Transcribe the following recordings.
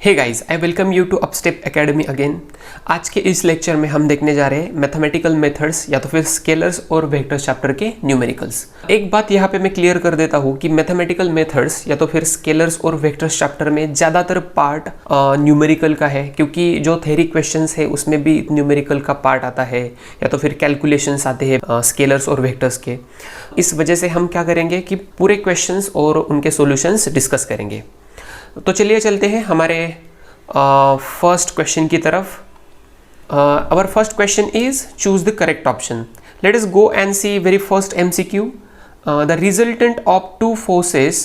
Hey guys, I welcome you to Upstep Academy again. आज के इस लेक्चर में हम देखने जा रहे हैं मैथमेटिकल मेथड्स या तो फिर स्केलर्स और वेक्टर्स चैप्टर के न्यूमेरिकल्स। एक बात यहाँ पे मैं क्लियर कर देता हूँ कि मैथमेटिकल मेथड्स या तो फिर स्केलर्स और वेक्टर्स चैप्टर में ज़्यादातर पार्ट न्यूमेरिकल का है, क्योंकि जो थ्योरी क्वेश्चंस है उसमें भी न्यूमेरिकल का पार्ट आता है या तो फिर कैलकुलेशंस आते हैं स्केलर्स और वेक्टर्स के। इस वजह से हम क्या करेंगे कि पूरे क्वेश्चंस और उनके सॉल्यूशंस डिस्कस करेंगे। तो चलिए चलते हैं हमारे फर्स्ट क्वेश्चन की तरफ। Our first question is choose the correct option. Let us go and see very first MCQ। The resultant of two forces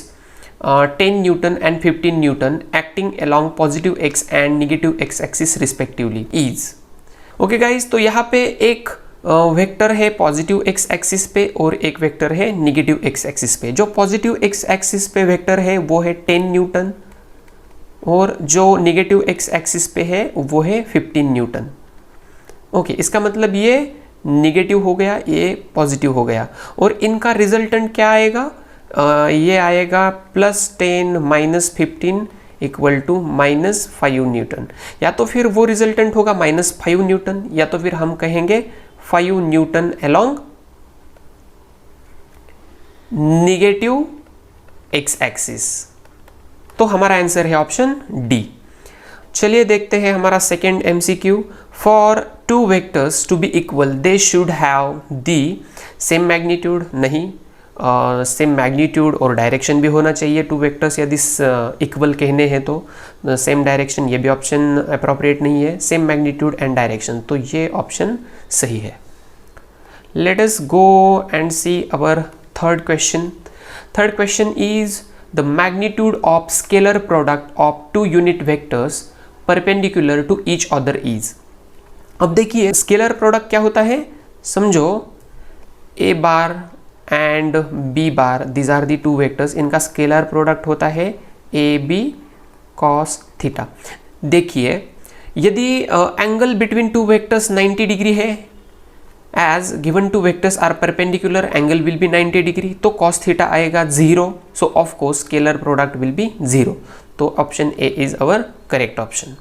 10 Newton and 15 Newton acting along positive x and negative x axis respectively is. Okay guys, तो यहाँ पे एक vector है positive x axis पे और एक vector है negative x axis पे। जो पॉजिटिव x एक्सिस पे वेक्टर है वो है 10 न्यूटन और जो नेगेटिव x एक्सिस पे है वो है 15 न्यूटन। ओके, इसका मतलब ये नेगेटिव हो गया, ये पॉजिटिव हो गया और इनका रिजल्टेंट क्या आएगा? ये आएगा +10 - 15 इक्वल टू -5 न्यूटन। या तो फिर वो रिजल्टेंट होगा -5 न्यूटन या तो फिर हम कहेंगे 5 Newton along negative x axis. तो हमारा आंसर है ऑप्शन डी। चलिए देखते हैं हमारा second MCQ। For two vectors to be equal they should have the same magnitude. नहीं, सेम मैग्नीट्यूड और डायरेक्शन भी होना चाहिए टू वेक्टर्स। यदि इक्वल कहने हैं तो सेम डायरेक्शन, ये भी ऑप्शन अप्रोप्रिएट नहीं है। सेम मैग्नीट्यूड एंड डायरेक्शन, तो ये ऑप्शन सही है। Let us go and see our third question. Third question is the magnitude of scalar product of two unit vectors perpendicular to each other is। अब देखिए scalar product क्या होता है, समझो a bar and b bar, these are the two vectors, इनका scalar product होता है AB cos theta. देखिए यदि angle between two vectors 90 degree है, as given two vectors are perpendicular, angle will be 90 degree, तो cos theta आएगा 0, so of course scalar product will be 0। तो option A is our correct option।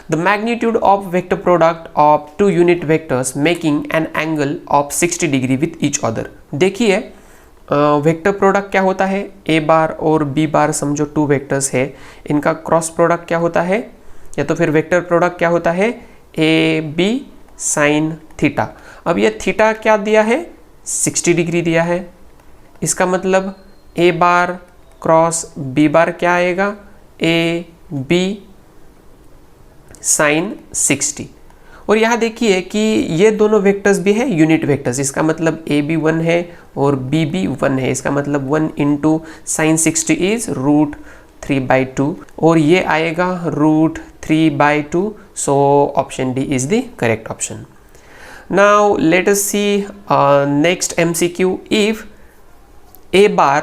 The magnitude of vector product of two unit vectors making an angle of 60 degree with each other। देखिए vector product क्या होता है, A बार और B बार, समझो two vectors है, इनका cross product क्या होता है या तो फिर वेक्टर प्रोडक्ट क्या होता है, AB sin थीटा। अब ये थीटा क्या दिया है, 60 डिग्री दिया है। इसका मतलब A बार क्रॉस B बार क्या आएगा, AB sin 60। और यहाँ देखिए कि ये दोनों वेक्टर्स भी है यूनिट वेक्टर्स, इसका मतलब AB 1 है और BB 1 है। इसका मतलब 1 × sin 60 इज √3/2 और ये आएगा √3/2। So option D is the correct option. Now let us see next MCQ। If A bar,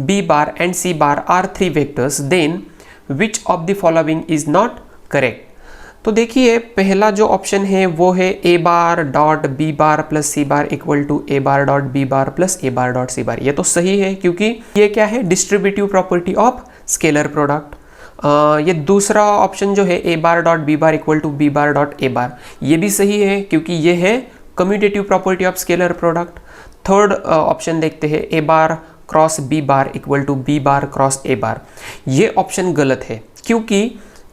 B bar and C bar are three vectors, then which of the following is not correct? तो देखिए पहला जो option है वो है A bar dot B bar plus C bar equal to A bar dot B bar plus A bar dot C bar. ये तो सही है क्योंकि ये क्या है, distributive property of scalar product. ये दूसरा ऑप्शन जो है A bar dot B bar equal to B bar dot A bar, ये भी सही है क्योंकि ये है commutative property of scalar product. Third option देखते हैं A bar cross B bar equal to B bar cross A bar. ये ऑप्शन गलत है क्योंकि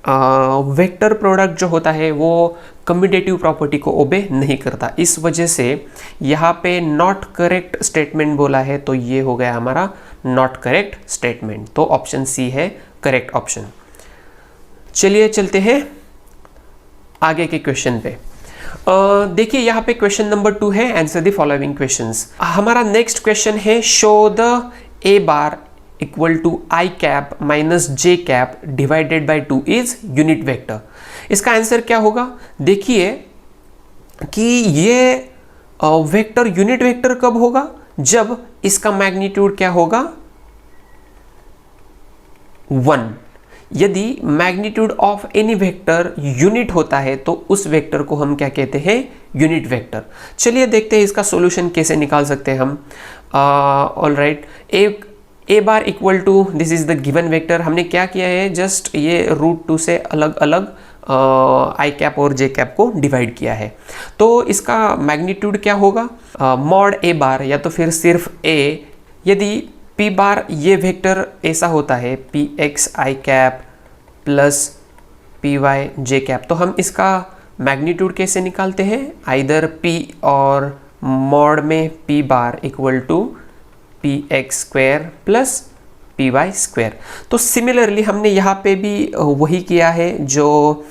वेक्टर प्रोडक्ट जो होता है वो कम्यूटेटिव प्रॉपर्टी को ओबे नहीं करता। इस वजह से यहाँ पे नॉट करेक्ट स्टेटमेंट बोला है, तो ये हो गया हमारा नॉट करेक्ट स्टेटमेंट। तो ऑप्शन सी है करेक्ट ऑप्शन। चलिए चलते हैं आगे के क्वेश्चन पे। देखिए यहाँ पे क्वेश्चन नंबर 2 है, आंसर द फॉलोइंग क्वेश्चंस। हमारा नेक्स्ट क्वेश्चन है show the A bar equal to I cap minus J cap divided by 2 is unit vector. इसका आंसर क्या होगा? देखिए कि ये वेक्टर यूनिट वेक्टर कब होगा, जब इसका मैग्नीट्यूड क्या होगा, 1। यदि magnitude of any vector unit होता है तो उस वेक्टर को हम क्या कहते हैं, यूनिट वेक्टर। चलिए देखते हैं इसका सॉल्यूशन कैसे निकाल सकते हैं हम। ऑलराइट, एक A bar equal to this is the given vector. हमने क्या किया है, जस्ट ये √2 से अलग अलग आई कैप और जे कैप को डिवाइड किया है। तो इसका मैग्नीट्यूड क्या होगा, मॉड ए बार या तो फिर सिर्फ ए। यदि पी बार ये वेक्टर ऐसा होता है p x i cap plus p y j cap, तो हम इसका मैग्नीट्यूड कैसे निकालते हैं, आइदर पी और मॉड में p bar equal to p x square plus p y square. तो सिमिलरली हमने यहाँ पे भी वही किया है, जो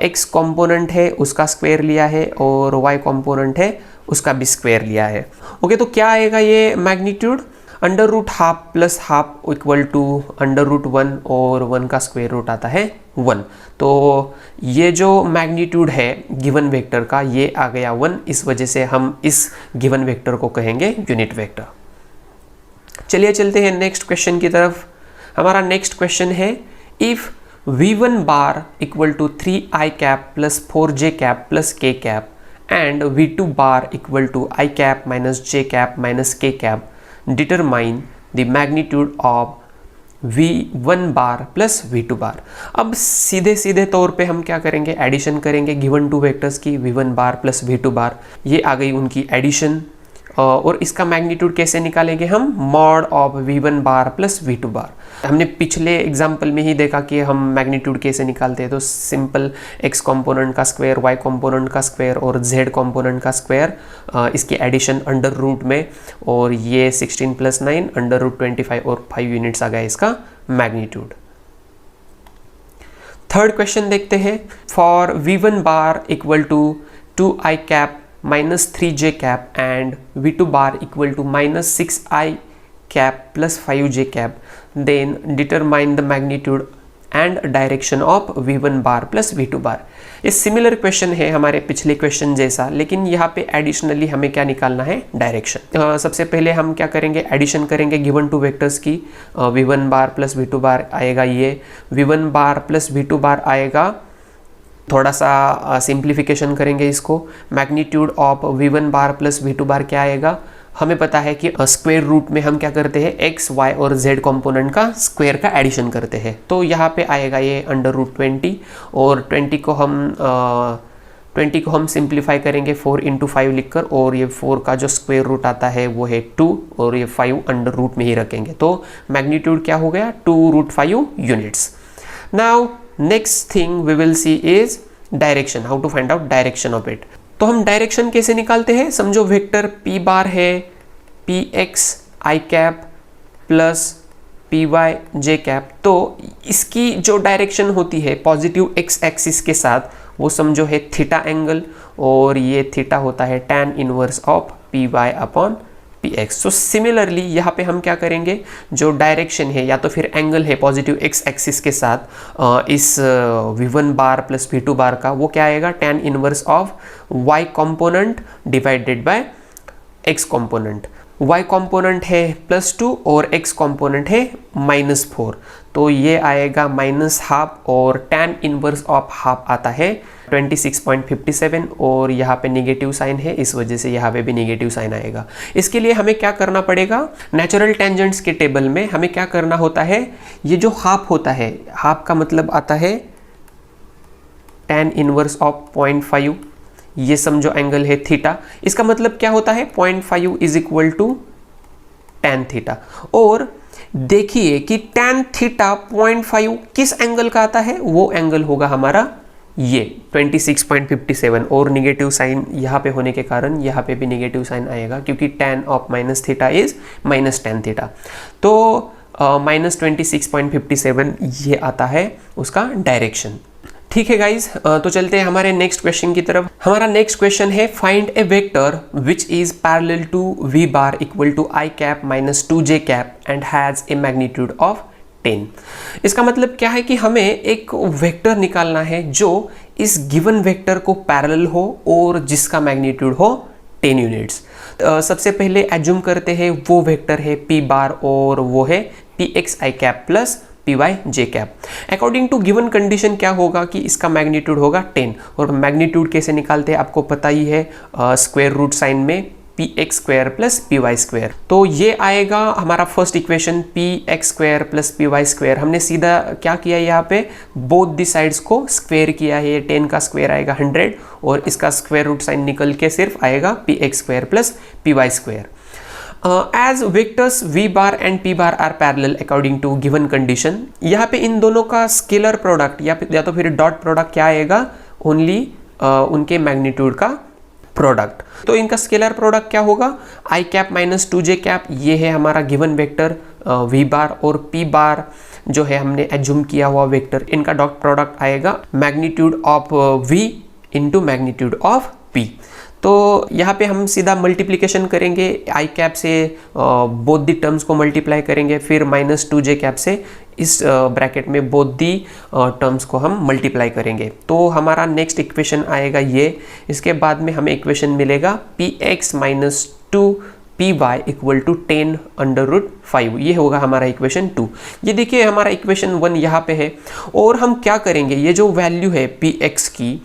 एक्स कॉम्पोनेंट है उसका स्क्वायर लिया है और वाई कॉम्पोनेंट है उसका भी स्क्वायर लिया है। ओके, तो क्या आएगा ये magnitude, √½ plus half equal to √1 और 1 का स्क्वायर रूट आता है 1। तो ये जो मैग्नीट्यूड है गिवन वेक्टर का ये आ गया 1, इस वजह से हम इस गिवन वेक्टर को कहेंगे यूनिट वेक्टर। चलिए चलते हैं नेक्स्ट क्वेश्चन की तरफ। हमारा नेक्स्ट क्वेश्चन है, if v1 bar equal to 3i cap plus 4j cap plus k cap and v2 bar equal to i cap minus j cap minus k cap, determine the magnitude of v1 bar plus v2 bar. अब सीधे सीधे तौर पे हम क्या करेंगे, addition करेंगे given two vectors की, v1 बार प्लस v2 बार, ये आ गई उनकी एडिशन। और इसका मैग्नीट्यूड कैसे निकालेंगे हम, mod of v1 bar plus v2 बार। हमने पिछले एग्जाम्पल में ही देखा कि हम मैग्नीट्यूड कैसे निकालते हैं, तो सिंपल x कंपोनेंट का स्क्वायर, y कंपोनेंट का स्क्वायर और z कंपोनेंट का स्क्वायर, इसकी एडिशन अंडर रूट में, और ये 16 + 9 √25 और 5 यूनिट्स आ गया इसका मैग्नीट्यूड। थर्ड क्वेश्चन देखते हैं, for v1 bar equal to 2i cap minus 3j cap and v2 bar equal to minus 6i cap plus 5j cap, then determine the magnitude and direction of v1 bar plus v2 bar। ये similar question है हमारे पिछले question जैसा, लेकिन यहाँ पे additionally हमें क्या निकालना है, डायरेक्शन। सबसे पहले हम क्या करेंगे, एडिशन करेंगे गिवन टू वेक्टर्स की। v1 बार प्लस v2 बार आएगा, ये v1 बार प्लस v2 बार आएगा। थोड़ा सा सिंप्लीफिकेशन करेंगे इसको, magnitude of v1 bar plus v2 बार क्या आएगा, हमें पता है कि स्क्वायर रूट में हम क्या करते हैं, x, y और z कंपोनेंट का स्क्वायर का एडिशन करते हैं। तो यहाँ पे आएगा ये √20 और 20 को हम सिंप्लीफाई करेंगे 4 × 5 लिखकर, और ये 4 का जो स्क्वायर रूट आता है वो है 2 और ये 5 अंडर रूट में ही रखेंगे। तो मैग्नीट्यूड क्या हो गया, 2√5 units. Now next thing we will see is direction, how to find out direction of it. तो हम डायरेक्शन कैसे निकालते हैं, समझो वेक्टर p बार है px i cap plus py j cap, तो इसकी जो डायरेक्शन होती है पॉजिटिव x एक्सिस के साथ, वो समझो है थीटा एंगल, और ये थीटा होता है tan inverse of py upon px। So similarly यहाँ पे हम क्या करेंगे, जो डायरेक्शन है या तो फिर एंगल है पॉजिटिव x एक्सिस के साथ इस v1 बार प्लस v2 बार का, वो क्या आएगा, tan inverse of y component divided by x component. y component है +2 और x कंपोनेंट है -4, तो ये आएगा -½ और tan इनवर्स ऑफ हाफ आता है 26.57, और यहाँ पे नेगेटिव साइन है, इस वजह से यहाँ पे भी नेगेटिव साइन आएगा। इसके लिए हमें क्या करना पड़ेगा, नेचुरल टेंजेंट्स के टेबल में हमें क्या करना होता है, ये जो हाफ होता है, हाफ का मतलब आता है tan इनवर्स ऑफ 0.5, ये समझो एंगल है थीटा, इसका मतलब क्या होता है 0.5 is equal to tan theta. और देखिए कि tan थीटा 0.5 किस एंगल का आता है, वो एंगल होगा हमारा ये 26.57, और निगेटिव साइन यहाँ पे होने के कारण यहाँ पे भी निगेटिव साइन आएगा, क्योंकि tan of minus theta is minus tan theta. तो -26.57 ये आता है उसका डायरेक्शन। ठीक है गाइज, तो चलते हैं हमारे नेक्स्ट क्वेश्चन की तरफ। हमारा नेक्स्ट क्वेश्चन है, find a vector which is parallel to v bar equal to i cap minus 2j cap and has a magnitude of 10। इसका मतलब क्या है कि हमें एक वेक्टर निकालना है जो इस गिवन वेक्टर को पैरेलल हो और जिसका मैग्नीट्यूड हो 10 यूनिट्स। सबसे पहले एज्यूम करते हैं वो वेक्टर है p बार और वो है px i cap plus py j cap. According to given condition क्या होगा कि इसका मैग्नीट्यूड होगा 10, और मैग्नीट्यूड कैसे निकालते हैं आपको पता ही है, स्क्वायर रूट साइन में p x square plus p y square. तो ये आएगा हमारा first equation p x square plus p y square. हमने सीधा क्या किया यहाँ पे, बोथ दी साइड्स को स्क्वायर किया है। ये 10 का स्क्वायर आएगा 100 और इसका स्क्वायर रूट साइन निकल के सिर्फ आएगा p x square plus p y square. As vectors v bar and p bar are parallel according to given condition, यहाँ पे इन दोनों का स्केलर प्रोडक्ट या तो फिर डॉट प्रोडक्ट क्या आएगा, ओनली उनके मैग्नीट्यूड का प्रोडक्ट। तो इनका स्केलर प्रोडक्ट क्या होगा, आई कैप माइनस 2j कैप, ये है हमारा गिवन वेक्टर v बार, और p बार जो है हमने एज्यूम किया हुआ वेक्टर, इनका डॉट प्रोडक्ट आएगा magnitude of v into magnitude of p। तो यहाँ पे हम सीधा मल्टीप्लिकेशन करेंगे, आई कैप से बोथ दी टर्म्स को मल्टीप्लाई करेंगे, फिर माइनस 2j कैप से इस ब्रैकेट में बोथ दी टर्म्स को हम मल्टीप्लाई करेंगे। तो हमारा नेक्स्ट इक्वेशन आएगा ये। इसके बाद में हमें इक्वेशन मिलेगा p x minus 2 p y equal to 10 under root 5। ये होगा हमारा इक्वेशन 2। ये देखिए हमारा इक्वेशन 1 यहाँ पे है, और हम क्या करेंगे, ये जो वैल्यू है पी एक्स की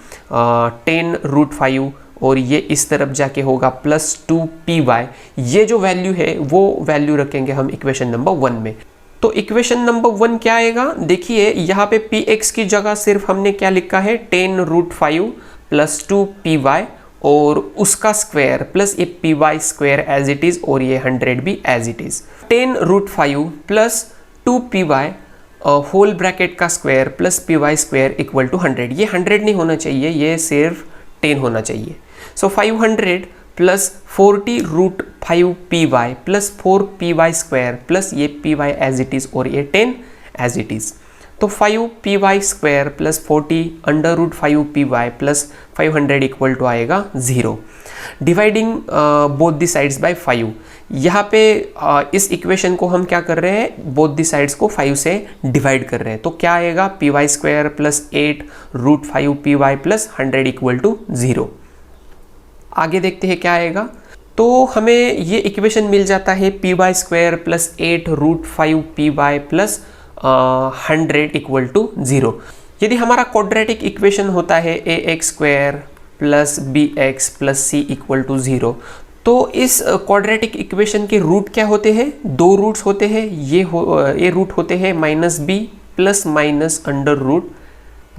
10 रूट 5 और ये इस तरफ जाके होगा प्लस 2 पी वाई, ये जो वैल्यू है वो वैल्यू रखेंगे हम इक्वेशन नंबर 1 में। तो इक्वेशन नंबर 1 क्या आएगा, देखिए यहाँ पे पी एक्स की जगह सिर्फ हमने क्या लिखा है 10 रूट 5 प्लस 2 पी वाई और उसका स्क्वायर प्लस ये p y square as it is, और ये 100 भी as it is. 10 root 5 plus 2 p y whole bracket का square plus p y square equal to 100। ये 100 नहीं होना चाहिए, ये सिर्फ 10 होना चाहिए। So 500 plus 40 root 5 p y plus 4 p y square plus ये p y as it is और ये 10 एज इट इज। तो 5 p y square plus 40 under root 5 p y plus 500 equal to आएगा 0। Dividing both the sides by 5। यहाँ पे इस equation को हम क्या कर रहे हैं, बोथ दी साइड्स को 5 से डिवाइड कर रहे हैं। तो क्या आएगा, p y square plus 8 root 5 p y plus 100 equal to 0। आगे देखते हैं क्या आएगा। तो हमें ये इक्वेशन मिल जाता है p y square plus 8 root 5 p y plus 100 equal to 0। यदि हमारा क्वाड्रेटिक इक्वेशन होता है a x square plus b x plus c equal to 0, तो इस क्वाड्रेटिक इक्वेशन के रूट क्या होते हैं, 2 रूट्स होते हैं। ये रूट होते हैं minus b plus minus under root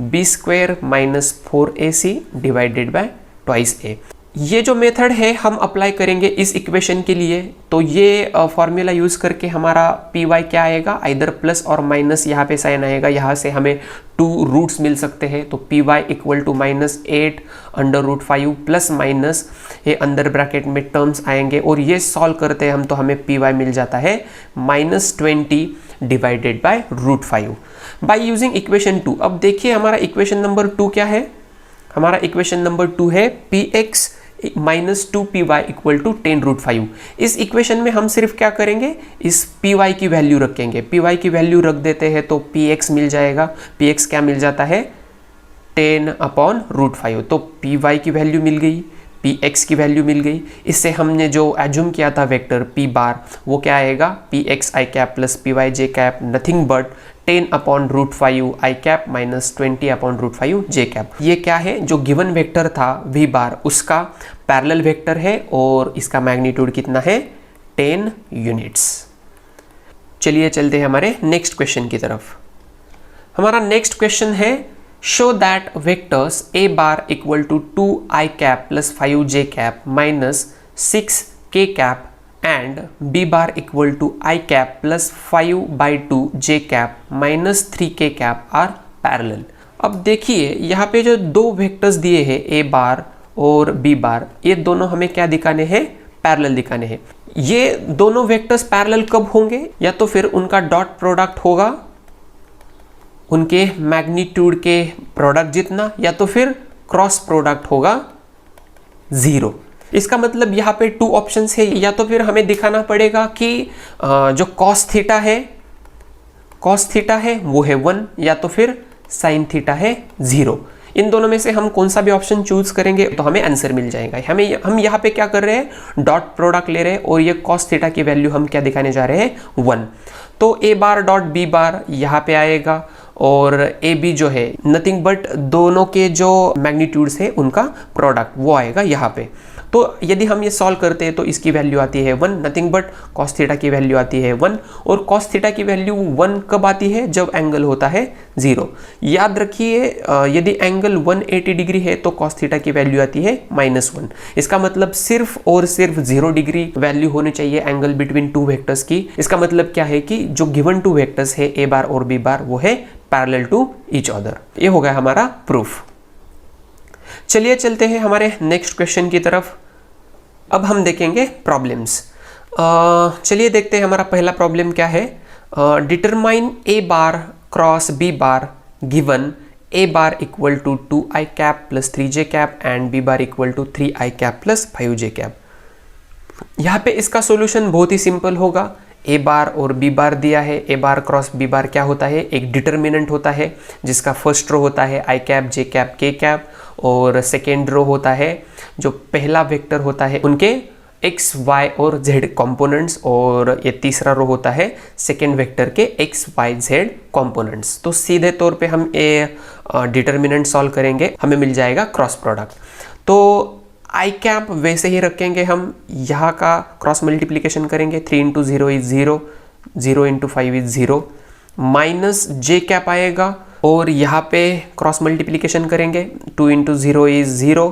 b square minus 4ac divided by twice a. ये जो मेथड है हम अप्लाई करेंगे इस इक्वेशन के लिए। तो ये फॉर्मूला यूज़ करके हमारा पी वाई क्या आएगा, आइदर प्लस और माइनस, यहाँ पे साइन आएगा, यहाँ से हमें 2 रूट्स मिल सकते हैं। तो p y equal to minus 8 under root 5 plus minus ये अंदर ब्रैकेट में टर्म्स आएंगे, और ये सॉल्व करते हैं हम तो हमें पी वाई मिल जाता है minus 20 divided by root 5 by using equation 2। अब देखिए हमारा इक्वेशन नंबर 2 क्या है, हमारा इक्वेशन नंबर 2 है p x minus 2 p y equal to 10 root 5। इस इक्वेशन में हम सिर्फ क्या करेंगे, इस पी वाई की वैल्यू रखेंगे। पी वाई की वैल्यू रख देते हैं तो पी एक्स मिल जाएगा। पी एक्स क्या मिल जाता है, 10 अपॉन रूट 5। तो पी वाई की वैल्यू मिल गई, पी एक्स की वैल्यू मिल गई। इससे हमने जो एज्यूम किया था वेक्टर पी बार, वो क्या आएगा, p x i cap plus p y j cap nothing but 10 upon root 5 i cap minus 20 upon root 5 j cap. ये क्या है, जो गिवन वेक्टर था वी बार उसका पैरेलल वेक्टर है, और इसका मैग्नीट्यूड कितना है, 10 यूनिट्स। चलिए चलते हैं हमारे नेक्स्ट क्वेश्चन की तरफ। हमारा नेक्स्ट क्वेश्चन है, show that vectors a bar equal to 2 i cap plus 5 j cap minus 6 k cap and b bar equal to i cap plus 5/2 j cap minus 3 k cap are parallel. अब देखिए यहाँ पे जो 2 vectors दिए हैं ए बार और B bar, ये दोनों हमें क्या दिखाने हैं, पैरेलल दिखाने हैं। ये दोनों वेक्टर्स पैरेलल कब होंगे, या तो फिर उनका डॉट प्रोडक्ट होगा उनके मैग्नीट्यूड के प्रोडक्ट जितना, या तो फिर क्रॉस प्रोडक्ट होगा 0। इसका मतलब यहाँ पे 2 ऑप्शंस है, या तो फिर हमें दिखाना पड़ेगा कि जो cos थीटा है वो है 1, या तो फिर sin थीटा है 0। इन दोनों में से हम कौन सा भी ऑप्शन चूज करेंगे तो हमें आंसर मिल जाएगा। हम यहाँ पे क्या कर रहे हैं, डॉट प्रोडक्ट ले रहे हैं, और ये cos थीटा की वैल्यू हम क्या दिखाने जा रहे हैं, 1। तो ए बार डॉट बी बार यहाँ पे आएगा, और ए बी जो है नथिंग बट दोनों के जो मैग्नीट्यूड्स है उनका प्रोडक्ट वो आएगा यहाँ पे। तो यदि हम ये सॉल्व करते हैं तो इसकी वैल्यू आती है 1, नथिंग बट कॉस थीटा की वैल्यू आती है 1, और कॉस थीटा की वैल्यू 1 कब आती है? जब एंगल होता है 0। याद रखिए यदि एंगल 180 डिग्री है तो कॉस थीटा की वैल्यू आती है -1। इसका मतलब सिर्फ और सिर्फ 0 डिग्री वैल्यू होनी चाहिए एंगल बिटवीन टू वेक्टर्स की। इसका मतलब क्या है कि जो गिवन टू वेक्टर्स है ए बार और बी बार वो है पैरेलल टू ईच अदर। ये हो गया हमारा प्रूफ। चलिए चलते हैं हमारे नेक्स्ट क्वेश्चन की तरफ। अब हम देखेंगे प्रॉब्लम्स। चलिए देखते हैं हमारा पहला प्रॉब्लम क्या है। Determine a bar cross b bar given a bar equal to 2i cap plus 3j cap and b bar equal to 3i cap plus 5j cap. यहाँ पे इसका सॉल्यूशन बहुत ही सिंपल होगा। ए बार और बी बार दिया है। ए बार क्रॉस बी बार क्या होता है? एक डिटर्मिनेंट होता है जिसका फर्स्ट रो होता है i cap j cap k cap, और सेकेंड रो होता है जो पहला वेक्टर होता है उनके x, y और z कंपोनेंट्स, और ये तीसरा रो होता है सेकेंड वेक्टर के x, y, z कंपोनेंट्स। तो सीधे तौर पे हम ये डिटर्मिनेंट सॉल्व करेंगे, हमें मिल जाएगा क्रॉस प्रोडक्ट। तो आई कैप वैसे ही रखेंगे, हम यहाँ का क्रॉस मल्टीप्लिकेशन करेंगे। 3 × 0 is 0, 0 × 5 is 0, minus J cap आएगा, और यहाँ पे क्रॉस मल्टीप्लिकेशन करेंगे। 2 × 0 इज 0,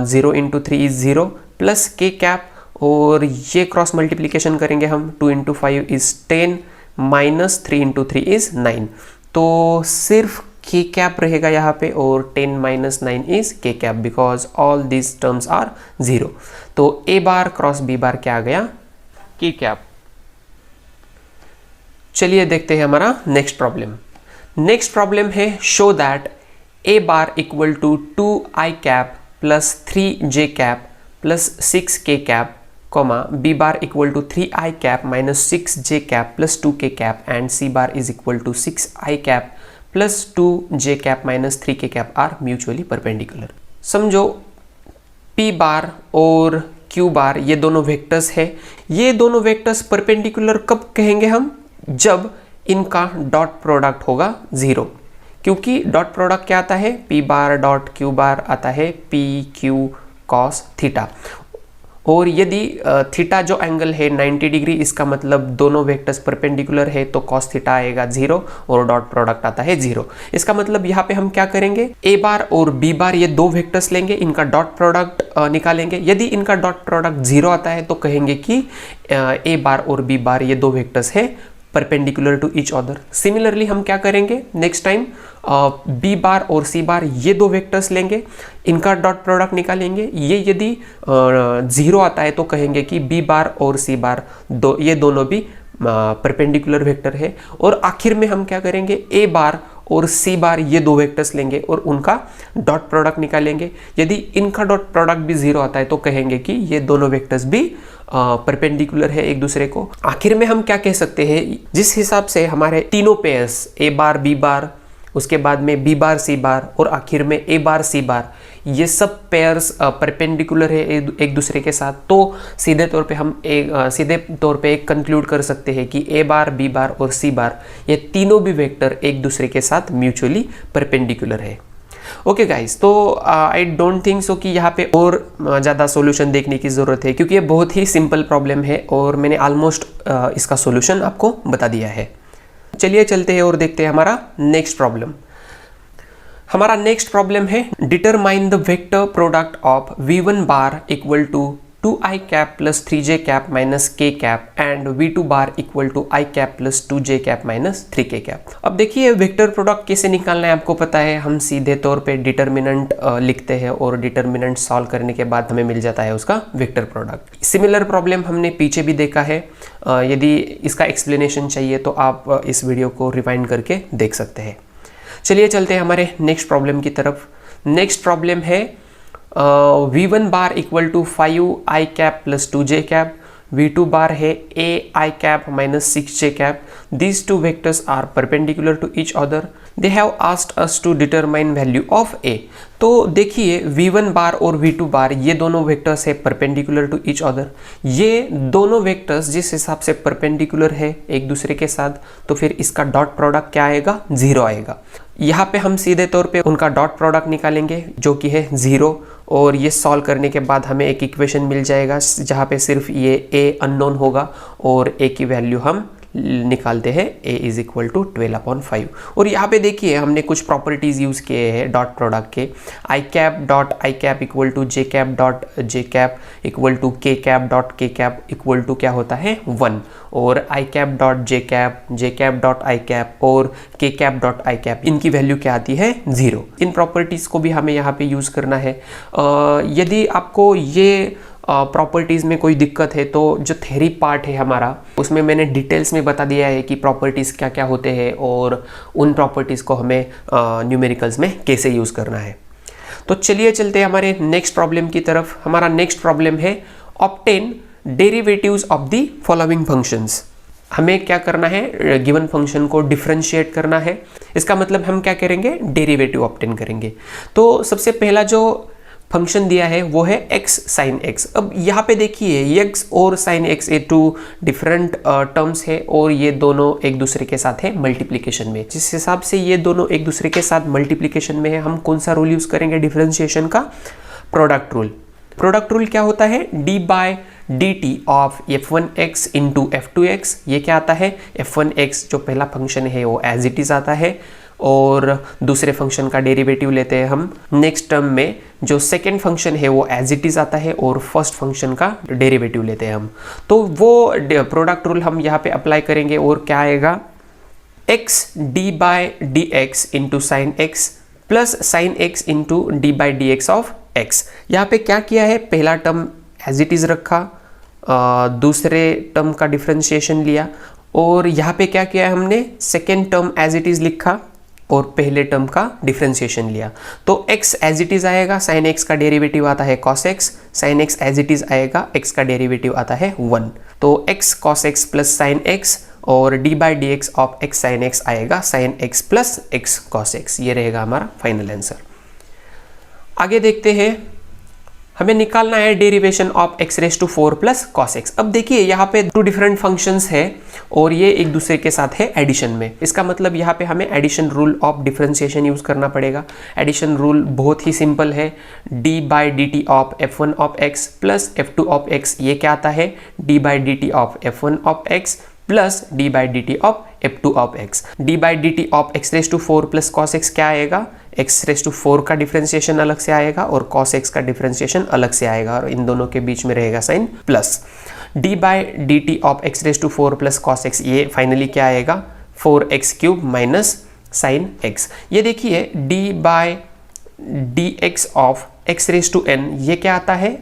0 × 3 इज 0, प्लस के कैप, और ये क्रॉस मल्टीप्लिकेशन करेंगे हम। 2 × 5 इज 10, माइनस 3 × 3 इज 9। तो सिर्फ के कैप रहेगा यहाँ पे, और 10 - 9 is k cap because all this terms are 0। तो ए बार क्रॉस बी बार क्या आ गया? के कैप। चलिए देखते हैं हमारा नेक्स्ट प्रॉब्लम। नेक्स्ट प्रॉब्लम है show that a bar equal to 2i cap plus 3j cap plus 6k cap, b bar equal to 3i cap minus 6j cap plus 2k cap, and c bar is equal to 6i cap plus 2j cap minus 3k cap are mutually perpendicular. समझो p bar और q बार ये दोनों vectors है। ये दोनों vectors perpendicular कब कहेंगे हम? जब इनका डॉट प्रोडक्ट होगा 0, क्योंकि डॉट प्रोडक्ट क्या आता है? p बार डॉट q बार आता है p q cos थीटा, और यदि थीटा जो एंगल है 90 डिग्री, इसका मतलब दोनों वेक्टर्स परपेंडिकुलर है, तो cos थीटा आएगा 0 और डॉट प्रोडक्ट आता है 0। इसका मतलब यहाँ पे हम क्या करेंगे? ए बार और बी बार ये दो वेक्टर्स लेंगे, इनका डॉट प्रोडक्ट निकालेंगे। यदि इनका डॉट प्रोडक्ट 0 आता है तो कहेंगे कि ए बार और बी बार ये दो वेक्टर्स है perpendicular to each other. Similarly हम क्या करेंगे नेक्स्ट टाइम? बी बार और सी बार ये दो वेक्टर्स लेंगे, इनका डॉट प्रोडक्ट निकालेंगे। ये यदि 0 आता है तो कहेंगे कि बी बार और सी बार ये दोनों भी परपेंडिकुलर वेक्टर है। और आखिर में हम क्या करेंगे? ए बार और सी बार ये दो वेक्टर्स लेंगे और उनका डॉट प्रोडक्ट निकालेंगे। यदि इनका डॉट प्रोडक्ट भी 0 आता है तो कहेंगे कि ये दोनों वेक्टर्स भी परपेंडिकुलर है एक दूसरे को। आखिर में हम क्या कह सकते हैं? जिस हिसाब से हमारे तीनों पेयर्स ए बार बी बार, उसके बाद में बी बार सी बार, और आखिर में ए बार सी बार, ये सब पेयर्स परपेंडिकुलर है एक दूसरे के साथ, तो सीधे तौर पे एक कंक्लूड कर सकते हैं कि ए बार बी बार और सी बार ये तीनों भी वेक्टर एक दूसरे के साथ म्यूचुअली परपेंडिकुलर है। ओके गाइस, तो आई डोंट थिंक सो कि यहाँ पे और ज़्यादा सॉल्यूशन देखने की ज़रूरत है, क्योंकि ये बहुत ही सिंपल प्रॉब्लम है और मैंने ऑलमोस्ट इसका सॉल्यूशन आपको बता दिया है। चलिए चलते हैं और देखते हैं हमारा नेक्स्ट प्रॉब्लम। हमारा नेक्स्ट प्रॉब्लम है determine the vector product of v1 bar equal to 2i cap plus 3j cap minus k cap and v2 bar equal to i cap plus 2j cap minus 3k cap. अब देखिए vector product कैसे निकालना है आपको पता है। हम सीधे तौर पे डिटर्मिनेंट लिखते हैं और डिटर्मिनेंट सॉल्व करने के बाद हमें मिल जाता है उसका वेक्टर प्रोडक्ट। सिमिलर प्रॉब्लम हमने पीछे भी देखा है। यदि इसका एक्सप्लेनेशन चाहिए तो आप इस वीडियो को रिवाइंड करके देख सकते हैं। चलिए चलते हैं हमारे नेक्स्ट प्रॉब्लम की तरफ। नेक्स्ट प्रॉब्लम है v1 bar equal to 5i cap plus 2j cap, v2 bar है ai cap minus 6j cap. These two vectors are perpendicular to each other. They have asked us to determine value of a. तो देखिए v1 बार और v2 बार ये दोनों vectors है perpendicular to each other. ये दोनों vectors जिस हिसाब से परपेंडिकुलर है एक दूसरे के साथ, तो फिर इसका डॉट प्रोडक्ट क्या आएगा? 0 आएगा। यहाँ पे हम सीधे तौर पे उनका डॉट प्रोडक्ट निकालेंगे जो कि है 0, और ये सॉल्व करने के बाद हमें एक इक्वेशन मिल जाएगा जहाँ पे सिर्फ ये a अननोन होगा और a की वैल्यू हम निकालते हैं a इज इक्वल टू 12/5। और यहाँ पे देखिए हमने कुछ प्रॉपर्टीज़ यूज़ किए हैं डॉट प्रोडक्ट के, i cap dot i cap equal to j cap dot j cap equal to k cap dot k cap equal to क्या होता है 1, और i cap dot j cap dot i cap और k cap dot i cap इनकी value क्या आती है 0। इन properties को भी हमें यहाँ पे यूज़ करना है। यदि आपको ये प्रॉपर्टीज़ में कोई दिक्कत है तो जो थ्योरी पार्ट है हमारा उसमें मैंने डिटेल्स में बता दिया है कि प्रॉपर्टीज़ क्या क्या होते हैं और उन प्रॉपर्टीज़ को हमें न्यूमेरिकल्स में कैसे यूज़ करना है। तो चलिए चलते हैं हमारे नेक्स्ट प्रॉब्लम की तरफ। हमारा नेक्स्ट प्रॉब्लम है obtain derivatives of the following functions. हमें क्या करना है, गिवन फंक्शन को डिफरेंशिएट करना है। इसका मतलब हम क्या करेंगे, डेरिवेटिव ऑब्टेन करेंगे। तो सबसे पहला जो फंक्शन दिया है वो है x sin x। अब यहाँ पे देखिए x और sin x ये टू डिफरेंट टर्म्स है और ये दोनों एक दूसरे के साथ है मल्टीप्लिकेशन में। जिस हिसाब से ये दोनों एक दूसरे के साथ मल्टीप्लिकेशन में है, हम कौन सा रूल यूज़ करेंगे डिफरेंशिएशन का, प्रोडक्ट रूल। प्रोडक्ट रूल क्या होता है, d by dt of f1x into f2x। ये क्या आता है, f1x जो पहला फंक्शन है वो एज इट इज़ आता है और दूसरे फंक्शन का डेरिवेटिव लेते हैं हम। नेक्स्ट टर्म में जो सेकेंड फंक्शन है वो एज इट इज़ आता है और फर्स्ट फंक्शन का डेरिवेटिव लेते हैं हम। तो वो प्रोडक्ट रूल हम यहाँ पे अप्लाई करेंगे और क्या आएगा, x d by d x into sine x plus sine x into d by d x of x। यहाँ पे क्या किया है, पहला टर्म एज इट इज़ रखा, दूसरे टर्म का डिफ्रेंशिएशन लिया और यहाँ पे क्या किया है हमने, second term as it is लिखा और पहले टर्म का डिफरेंशिएशन लिया। तो x एज इट इज़ आएगा, साइन x का डेरिवेटिव आता है cos x, sine x as it is आएगा, x का डेरिवेटिव आता है 1। तो x cos x plus sine x और d by d x of x sine x आएगा sine x plus x cos x। ये रहेगा हमारा फाइनल आंसर। आगे देखते हैं, हमें निकालना है derivation of x raise to 4 plus cos x. अब देखिए यहाँ पे टू डिफरेंट फंक्शंस है और ये एक दूसरे के साथ है एडिशन में। इसका मतलब यहाँ पे हमें addition rule of differentiation use करना पड़ेगा। एडिशन रूल बहुत ही सिंपल है, d by d t of f1 of x plus f2 of x। ये क्या आता है, d by d t of f1 of x plus d by d t of f2 of x। d by d t of x raise to 4 plus cos x क्या आएगा, x raise to 4 का differentiation अलग से आएगा और cos x का differentiation अलग से आएगा और इन दोनों के बीच में रहेगा sign plus. d by d t of x raise to 4 plus cos x, ये फाइनली क्या आएगा 4x cube minus sign x। ये देखिए d by d x of x raise to n, ये क्या आता है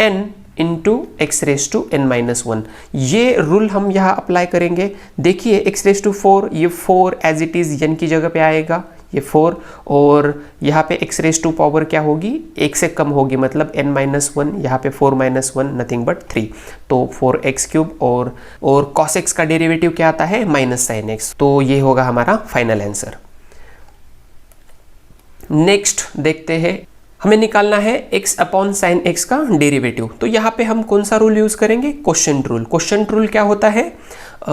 n into x raise to n minus 1। ये रूल हम यहाँ अप्लाई करेंगे। देखिए x रेस टू 4, ये 4 एज इट इज़ n की जगह पे आएगा, ये 4 और यहाँ पे x रेस टू पावर क्या होगी, 1 से कम होगी, मतलब n माइनस 1, यहाँ पे 4 माइनस 1 नथिंग बट 3, तो 4x क्यूब और cos x का डेरिवेटिव क्या आता है माइनस साइन x। तो ये होगा हमारा फाइनल आंसर। नेक्स्ट देखते हैं, हमें निकालना है x अपॉन साइन x का डेरिवेटिव। तो यहाँ पे हम कौन सा रूल यूज़ करेंगे, क्वोशंट रूल। क्वोशंट रूल क्या होता है,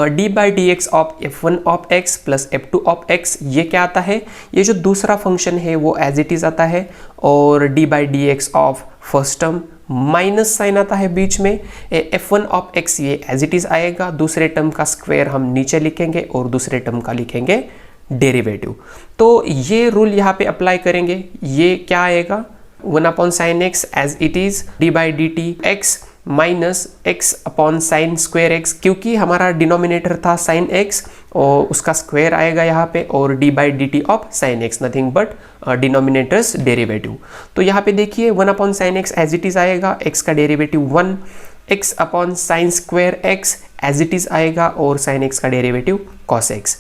d by d x of f1 of x plus f2 of x। ये क्या आता है, ये जो दूसरा फंक्शन है वो एज इट इज़ आता है और d by d x of first term minus sign आता है बीच में, f1 ऑफ x ये एज इट इज़ आएगा, दूसरे टर्म का स्क्वायर हम नीचे लिखेंगे और दूसरे टर्म का लिखेंगे डेरिवेटिव। तो ये रूल यहाँ पे अप्लाई करेंगे, ये क्या आएगा 1 upon sine x as it is d by d t x minus x upon sine square x, क्योंकि हमारा डिनोमिनेटर था साइन x और उसका स्क्वायर आएगा यहाँ पे, और d by d t of sine x nothing but denominator's derivative. तो यहाँ पे देखिए 1 upon sine x as it is आएगा, x का derivative 1, x upon sine square x as it is आएगा और साइन x का derivative cos x।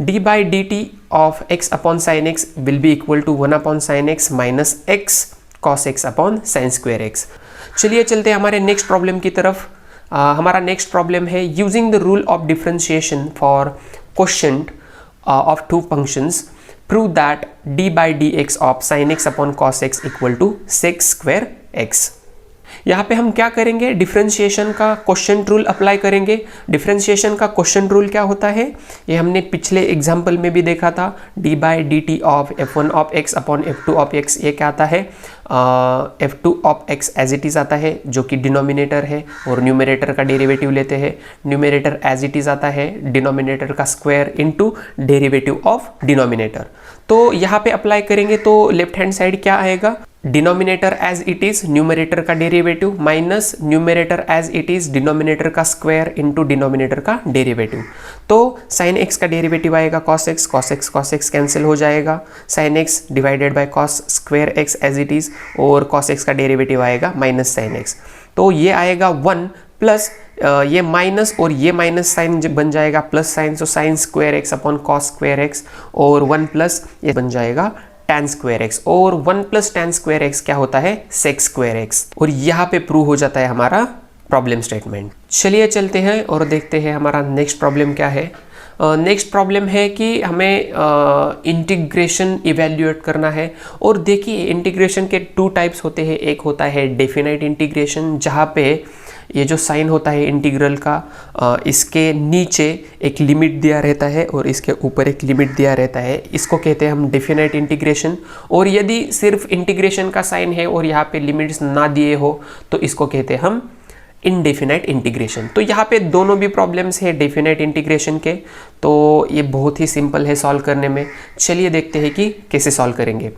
d by d t of x upon sine x will be equal to 1 upon sine x minus x cos x upon sine square x। चलिए चलते हैं हमारे next problem की तरफ। हमारा next problem है using the rule of differentiation for quotient of two functions prove that d by d x of sine x upon cos x equal to sec square x। यहाँ पे हम क्या करेंगे, differentiation का क्वोशिएंट रूल अप्लाई करेंगे। Differentiation का quotient rule क्या होता है, ये हमने पिछले एग्जाम्पल में भी देखा था, d/dt of f1 of x upon f2 of x, ये क्या आता है, f2 of x as it is आता है जो कि डिनोमिनेटर है, और न्यूमरेटर का डेरिवेटिव लेते हैं, न्यूमरेटर एज इट इज़ आता है डिनोमिनेटर का square into derivative of denominator. तो यहाँ पे अप्लाई करेंगे तो लेफ्ट हैंड साइड क्या आएगा, denominator as it is numerator का derivative minus numerator as it is denominator का स्क्वायर इनटू डिनोमिनेटर का डेरिवेटिव। तो साइन एक्स का डेरिवेटिव आएगा cos x, cos x cos x cancel हो जाएगा, sine x divided by cos square x as it is, और cos x का derivative आएगा माइनस साइन एक्स। तो ये आएगा 1 प्लस ये माइनस और ये माइनस साइन बन जाएगा प्लस साइन, तो sign square x upon cos square x, और 1 प्लस ये बन जाएगा tan स्क्वायर एक्स, और 1 प्लस tan स्क्वायर एक्स क्या होता है, सेक स्क्वायर एक्स। और यहाँ पे प्रूव हो जाता है हमारा प्रॉब्लम स्टेटमेंट। चलिए चलते हैं और देखते हैं हमारा नेक्स्ट प्रॉब्लम क्या है। नेक्स्ट प्रॉब्लम है कि हमें इंटीग्रेशन इवेल्युएट करना है। और देखिए इंटीग्रेशन के 2 टाइप्स होते हैं, एक होता है डेफिनाइट इंटीग्रेशन जहाँ पे ये जो साइन होता है इंटीग्रल का, इसके नीचे एक लिमिट दिया रहता है और इसके ऊपर एक लिमिट दिया रहता है, इसको कहते हैं हम डेफिनाइट इंटीग्रेशन। और यदि सिर्फ इंटीग्रेशन का साइन है और यहाँ पे लिमिट्स ना दिए हो तो इसको कहते हैं हम इनडेफिनाइट इंटीग्रेशन। तो यहाँ पे दोनों भी प्रॉब्लम्स है डेफिनाइट इंटीग्रेशन के, तो ये बहुत ही सिंपल है सॉल्व करने में। चलिए देखते हैं कि कैसे सॉल्व करेंगे।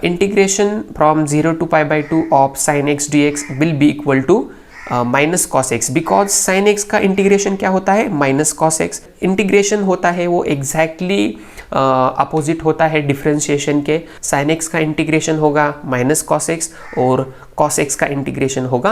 Integration from 0 to π/2 of sine x d x will be equal to minus cos x, because sine x का इंटीग्रेशन क्या होता है, माइनस कॉस एक्स। इंटीग्रेशन होता है वो एग्जैक्टली अपोजिट होता है डिफरेंशिएशन के। साइन एक्स का इंटीग्रेशन होगा माइनस कॉस एक्स और कॉस एक्स का इंटीग्रेशन होगा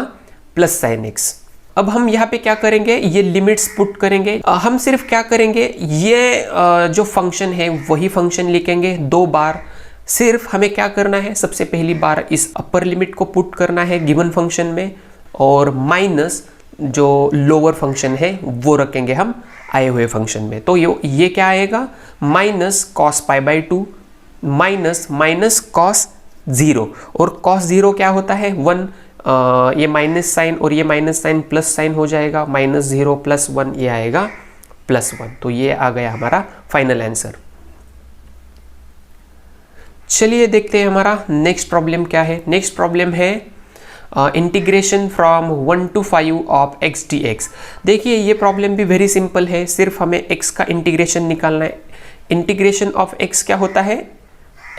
प्लस साइन एक्स। अब हम यहाँ पे क्या करेंगे, ये लिमिट्स पुट करेंगे। हम सिर्फ क्या करेंगे, ये जो फंक्शन है वही फंक्शन लिखेंगे 2 बार। सिर्फ हमें क्या करना है, सबसे पहली बार इस अपर लिमिट को पुट करना है गिवन फंक्शन में, और माइनस जो लोअर फंक्शन है वो रखेंगे हम आए हुए फंक्शन में। तो ये क्या आएगा, minus cos π/2 minus minus cos 0, और कॉस 0 क्या होता है 1, ये माइनस साइन और ये माइनस साइन प्लस साइन हो जाएगा, माइनस 0 प्लस 1 ये आएगा प्लस 1। तो ये आ गया हमारा फाइनल आंसर। चलिए देखते हैं हमारा नेक्स्ट प्रॉब्लम क्या है। नेक्स्ट प्रॉब्लम है integration from 1 to 5 of x dx। देखिए ये प्रॉब्लम भी वेरी सिंपल है, सिर्फ हमें x का इंटीग्रेशन निकालना है। इंटीग्रेशन ऑफ x क्या होता है,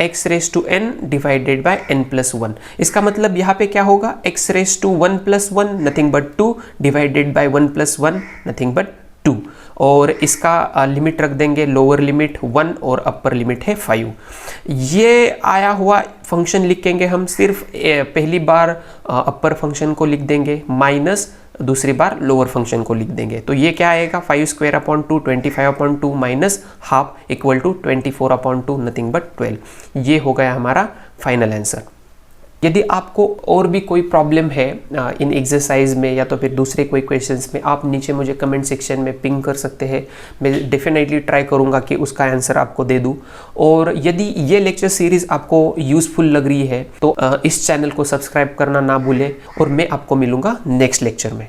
x raise to n divided by n plus 1। इसका मतलब यहाँ पे क्या होगा, x raise to 1 plus 1 nothing but 2 divided by 1 plus 1 nothing but 2, और इसका लिमिट रख देंगे लोअर लिमिट 1 और अपर लिमिट है 5। ये आया हुआ फंक्शन लिखेंगे हम, सिर्फ पहली बार अपर फंक्शन को लिख देंगे माइनस दूसरी बार लोअर फंक्शन को लिख देंगे। तो ये क्या आएगा, 5 square upon 2 25/2 minus half equal to 24/2 nothing but 12। ये हो गया हमारा फाइनल आंसर। यदि आपको और भी कोई प्रॉब्लम है इन एक्सरसाइज में या तो फिर दूसरे कोई क्वेश्चंस में, आप नीचे मुझे कमेंट सेक्शन में पिंग कर सकते हैं। मैं डेफिनेटली ट्राई करूंगा कि उसका आंसर आपको दे दूं। और यदि ये लेक्चर सीरीज़ आपको यूज़फुल लग रही है तो इस चैनल को सब्सक्राइब करना ना भूलें, और मैं आपको मिलूंगा नेक्स्ट लेक्चर में।